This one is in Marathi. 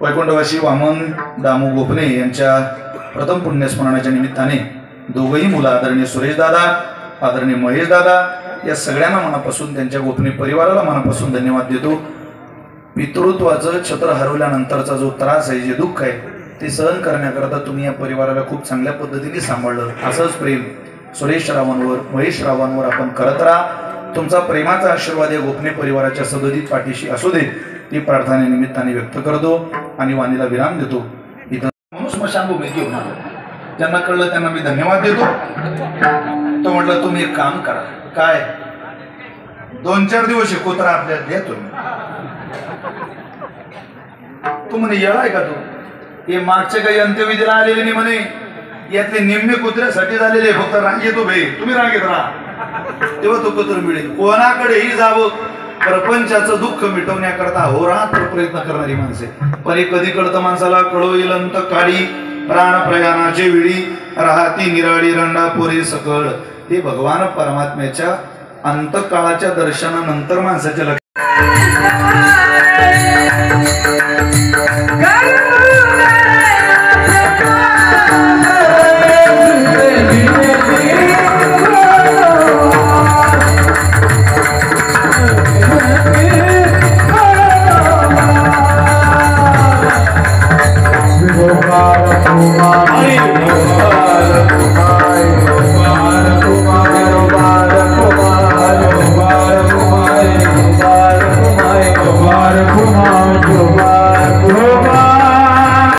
वैकुंठवासी वामन दामू गोपने यांच्या प्रथम पुण्यस्मरणाच्या निमित्ताने दोघही मुलं आदरणीय सुरेश दादा, आदरणीय महेश दादा या सगळ्यांना मनापासून त्यांच्या गोपनीय परिवाराला मनापासून धन्यवाद देतो। पितृत्वाचं छत्र हरवल्यानंतरचा जो त्रास आहे, जे दुःख आहे, ते सहन करण्याकरता तुम्ही या परिवाराला खूप चांगल्या पद्धतीने सांभाळलं। असंच प्रेम सुरेश रावांवर, महेश रावांवर आपण करत राहा। तुमचा प्रेमाचा आशीर्वाद या गोपनीय परिवाराच्या सदोदित पाठीशी असू दे ती प्रार्थना निमित्ताने व्यक्त करतो आणि वाणीला विराम देतो। इथं मनुष्य स्मशानभूमीत घेऊन आलो, ज्यांना कळलं त्यांना मी धन्यवाद देतो। तो म्हटलं तुम्ही एक काम करा, काय 2-4 दिवस शिकवत राहा आपल्याला द्या तुम्ही। तू म्हणे येळाय का तू? हे मागचे काही अंत्यविधीला आलेले नाही म्हणे, यातले निम्मे कुत्र्यासाठी झालेले, फक्त रांगेत उभे, तुम्ही रांगेत राहा तेव्हा तो कुत्र मिळेल। कोणाकडेही जावं, प्रपंचाचं दुःख मिटवण्याकरता होरात्र प्रयत्न करणारी माणसे, पण हे कधी कळतं माणसाला? कळोईल अंत काळी प्राण प्रयाणाचे वेळी राहती निराळी रंडापुरी सकळ। हे भगवान परमात्म्याच्या अंतकाळाच्या दर्शनानंतर माणसाच्या लक्षात